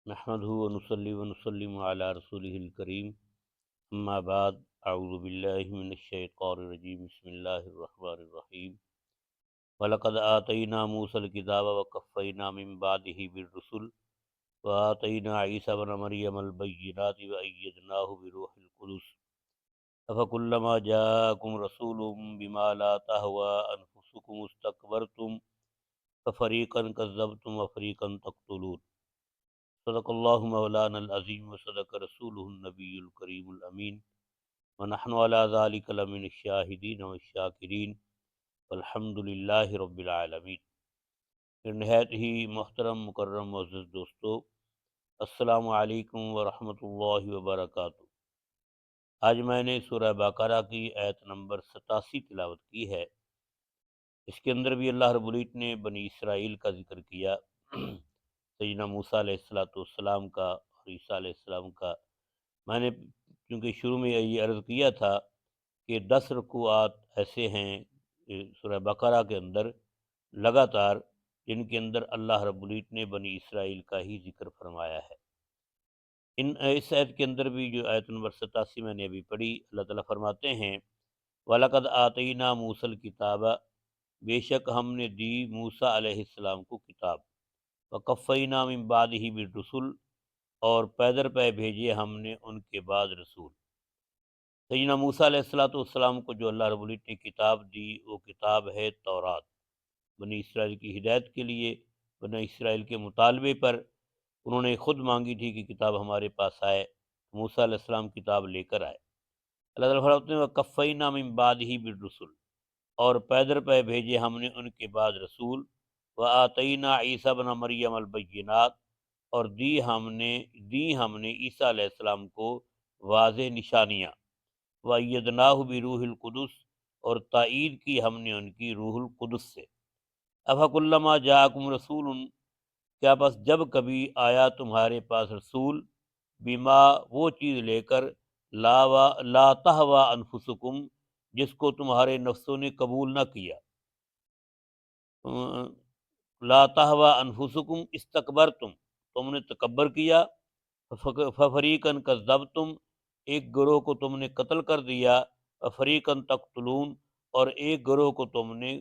نحمده ونصلي ونسلم على رسوله الكريم اما بعد اعوذ باللہ من الشیطان الرجیم بسم اللہ الرحمن الرحیم وَلَقَدْ آتَيْنَا مُوسَى الْكِتَابَ وَقَفَّيْنَا مِن بَعْدِهِ بِالرُّسُلِ وَآتَيْنَا عِيسَى ابْنَ مَرْيَمَ الْبَيِّنَاتِ وَأَيَّدْنَاهُ بِرُوحِ الْقُدُسِ أَفَكُلَّمَا جَاءَكُمْ رَسُولٌ بِمَا لَا تَهْوَىٰ أَنفُسُكُمُ اسْتَكْبَرْتُمْ فَفَرِيقًا كَذَّبْتُمْ وَفَرِيقًا تَقْتُلُونَ صدق اللہ مولانا العظیم وصدق رسولہ النبی الکریم الامین ونحن علی ذلک لمن الشاہدین والشاکرین والحمد للہ رب العالمین۔ پھر نہایت ہی محترم مکرم معزز دوستو، السلام علیکم ورحمۃ اللہ وبرکاتہ۔ آج میں نے سورہ بقرہ کی آیت نمبر 87 تلاوت کی ہے۔ اس کے اندر بھی اللہ رب العزت نے بنی اسرائیل کا ذکر کیا، سیدنا موسیٰ علیہ السلام کا اور عیسیٰ علیہ السلام کا۔ میں نے چونکہ شروع میں یہ عرض کیا تھا کہ 10 رکوعات ایسے ہیں سورہ بقرہ کے اندر لگاتار، جن کے اندر اللہ رب العزت نے بنی اسرائیل کا ہی ذکر فرمایا ہے۔ اس آیت کے اندر بھی جو آیت نمبر 87 میں نے ابھی پڑھی، اللہ تعالیٰ فرماتے ہیں وَلَقَدْ آتَيْنَا مُوسَى الْكِتَابَ، بے شک ہم نے دی موسیٰ علیہ السلام کو کتاب، وَقَفَّيْنَا مِن بَعْدِهِ بِالرُّسُلِ، اور پیدر پہ بھیجے ہم نے ان کے بعد رسول۔ سیدنا موسیٰ علیہ السلام کو جو اللہ رب العزت نے کتاب دی، وہ کتاب ہے تورات۔ بنی اسرائیل کی ہدایت کے لیے، بنی اسرائیل کے مطالبے پر انہوں نے خود مانگی تھی کہ کتاب ہمارے پاس آئے۔ موسیٰ علیہ السلام کتاب لے کر آئے۔ اللہ تعالیٰ فرماتے ہیں وَقَفَّيْنَا مِن بَعْدِهِ بِالرُّسُلِ، اور پیدر پہ بھیجے ہم نے ان کے بعد رسول۔ وَآتَيْنَا عِيسَى ابْنَ مَرْيَمَ الْبَيِّنَاتِ، اور دی ہم نے عیسیٰ علیہ السلام کو واضح نشانیاں۔ وَأَيَّدْنَاهُ بِرُوحِ الْقُدُسِ، اور تائید کی ہم نے ان کی روح القدس سے۔ أَفَكُلَّمَا جَاءَكُمْ رَسُولٌ، کیا بس جب کبھی آیا تمہارے پاس رسول، بما وہ چیز لے کر، لا تہویٰ انفسکم، جس کو تمہارے نفسوں نے قبول نہ کیا، لا تہویٰ انفسکم استکبرتم، تم نے تکبر کیا، ففریقاً کذبتم، ایک گروہ کو تم نے قتل کر دیا، فریقاً تقتلون، اور ایک گروہ کو تم نے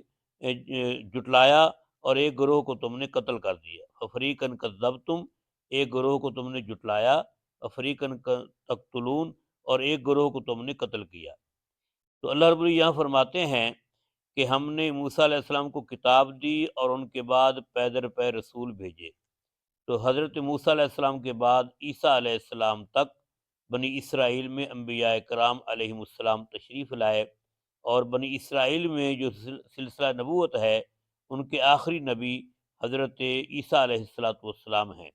جٹلایا، اور ایک گروہ کو تم نے قتل کر دیا۔ ففریقاً کذبتم، ایک گروہ کو تم نے جٹلایا، ففریقاً تقتلون، اور ایک گروہ کو تم نے قتل کیا۔ تو اللہ رب العزت یہاں فرماتے ہیں کہ ہم نے موسیٰ علیہ السلام کو کتاب دی اور ان کے بعد پیدر پہ رسول بھیجے۔ تو حضرت موسیٰ علیہ السلام کے بعد عیسیٰ علیہ السلام تک بنی اسرائیل میں انبیاء کرام علیہم السلام تشریف لائے، اور بنی اسرائیل میں جو سلسلہ نبوت ہے، ان کے آخری نبی حضرت عیسیٰ علیہ السلام ہیں۔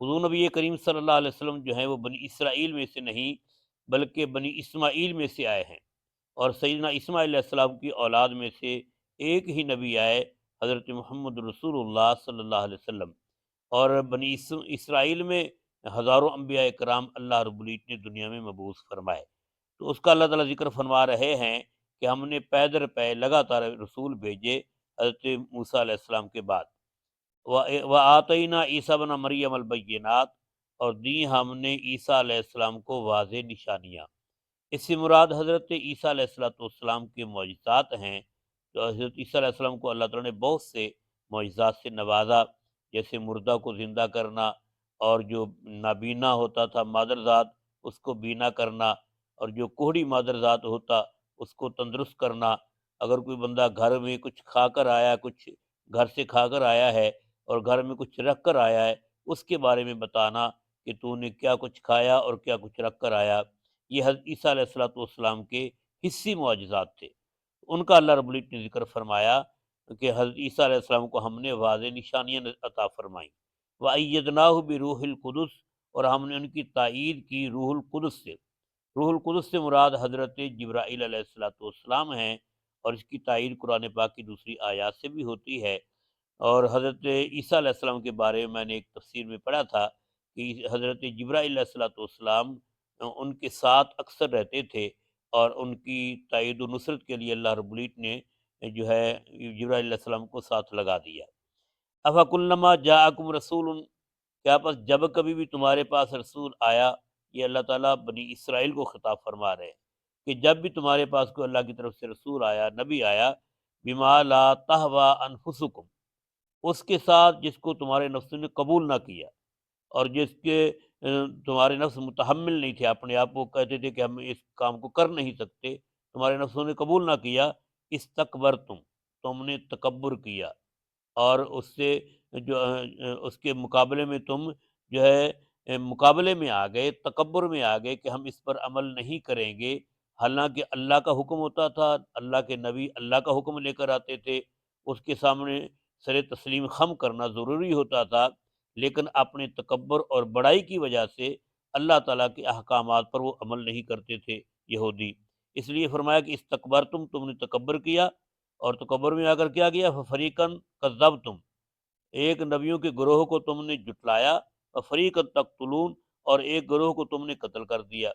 حضور نبی کریم صلی اللہ علیہ وسلم جو ہیں وہ بنی اسرائیل میں سے نہیں بلکہ بنی اسماعیل میں سے آئے ہیں، اور سیدنا اسماعیل علیہ السلام کی اولاد میں سے ایک ہی نبی آئے، حضرت محمد رسول اللہ صلی اللہ علیہ وسلم۔ اور بنی اسرائیل میں ہزاروں انبیاء کرام اللہ رب العزت نے دنیا میں مبعوث فرمائے۔ تو اس کا اللہ تعالیٰ ذکر فرما رہے ہیں کہ ہم نے پیدر پہ لگاتار رسول بھیجے حضرت موسیٰ علیہ السلام کے بعد۔ وَآتَيْنَا عِيسَى ابْنَ مَرْيَمَ الْبَيِّنَاتِ، اور دی ہم نے عیسیٰ علیہ السلام کو واضح نشانیاں۔ اس سے مراد حضرت عیسیٰ علیہ السلام کے معجزات ہیں۔ تو حضرت عیسیٰ علیہ السلام کو اللہ تعالیٰ نے بہت سے معجزات سے نوازا، جیسے مردہ کو زندہ کرنا، اور جو نابینا ہوتا تھا مادر ذات اس کو بینا کرنا، اور جو کوہڑی مادر ذات ہوتا اس کو تندرست کرنا۔ اگر کوئی بندہ گھر میں کچھ کھا کر آیا، کچھ گھر سے کھا کر آیا ہے اور گھر میں کچھ رکھ کر آیا ہے، اس کے بارے میں بتانا کہ تو نے کیا کچھ کھایا اور کیا کچھ رکھ کر آیا۔ یہ حضرت عیسیٰ علیہ السلام کے حصی معجزات تھے۔ ان کا اللہ رب العزت نے ذکر فرمایا کہ حضرت عیسیٰ علیہ السلام کو ہم نے واضح نشانیاں عطا فرمائیں۔ وَأَيَّدْنَاهُ بِرُوحِ الْقُدُسِ، اور ہم نے ان کی تائید کی روح القدس سے۔ روح القدس سے مراد حضرت جبرائیل علیہ السلام ہیں، اور اس کی تائید قرآن پاک کی دوسری آیات سے بھی ہوتی ہے۔ اور حضرت عیسیٰ علیہ السلام کے بارے میں نے ایک تفسیر میں پڑھا تھا کہ حضرت جبرائیل علیہ السلام ان کے ساتھ اکثر رہتے تھے، اور ان کی تائید و نصرت کے لیے اللہ رب العزت نے جو ہے جبرائیل علیہ السلام کو ساتھ لگا دیا۔ افکلما جاءکم رسول، کیا پس جب کبھی بھی تمہارے پاس رسول آیا، یہ اللہ تعالیٰ بنی اسرائیل کو خطاب فرما رہے ہیں کہ جب بھی تمہارے پاس کوئی اللہ کی طرف سے رسول آیا، نبی آیا، بما لا تہوی انفسکم، اس کے ساتھ جس کو تمہارے نفسوں نے قبول نہ کیا، اور جس کے تمہارے نفس متحمل نہیں تھے، اپنے آپ کو کہتے تھے کہ ہم اس کام کو کر نہیں سکتے، تمہارے نفسوں نے قبول نہ کیا، استکبرتم، تم نے تکبر کیا، اور اس سے جو اس کے مقابلے میں تم جو ہے مقابلے میں آ گئے، تکبر میں آ گئے کہ ہم اس پر عمل نہیں کریں گے، حالانکہ اللہ کا حکم ہوتا تھا، اللہ کے نبی اللہ کا حکم لے کر آتے تھے، اس کے سامنے سر تسلیم خم کرنا ضروری ہوتا تھا، لیکن اپنے تکبر اور بڑائی کی وجہ سے اللہ تعالیٰ کے احکامات پر وہ عمل نہیں کرتے تھے یہودی۔ اس لیے فرمایا کہ استکبرتم، تم نے تکبر کیا، اور تکبر میں آ کر کیا کیا، فریقاً کذبتم، ایک نبیوں کے گروہ کو تم نے جٹلایا، فریقاً تقتلون، اور ایک گروہ کو تم نے قتل کر دیا۔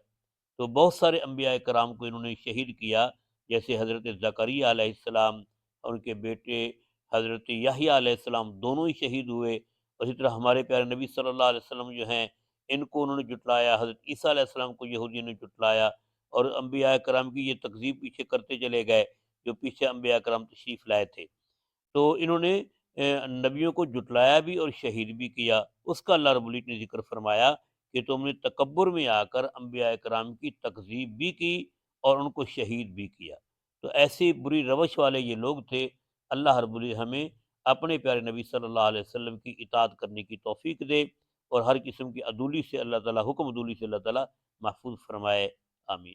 تو بہت سارے انبیاء کرام کو انہوں نے شہید کیا، جیسے حضرت زکریا علیہ السلام اور ان کے بیٹے حضرت یحییٰ علیہ السلام دونوں ہی شہید ہوئے۔ اسی طرح ہمارے پیارے نبی صلی اللہ علیہ وسلم جو ہیں، ان کو انہوں نے جٹلایا، حضرت عیسیٰ علیہ السلام کو یہودیوں نے جٹلایا، اور انبیاء کرام کی یہ تکذیب پیچھے کرتے چلے گئے جو پیچھے انبیاء کرام تشریف لائے تھے۔ تو انہوں نے نبیوں کو جٹلایا بھی اور شہید بھی کیا۔ اس کا اللہ رب العزت نے ذکر فرمایا کہ تم نے تکبر میں آ کر انبیاء کرام کی تکذیب بھی کی اور ان کو شہید بھی کیا۔ تو ایسی بری روش والے یہ لوگ تھے۔ اللہ رب العزت ہمیں اپنے پیارے نبی صلی اللہ علیہ وسلم کی اطاعت کرنے کی توفیق دے، اور ہر قسم کی عدولی سے اللہ تعالیٰ، حکم عدولی سے اللہ تعالیٰ محفوظ فرمائے۔ آمین۔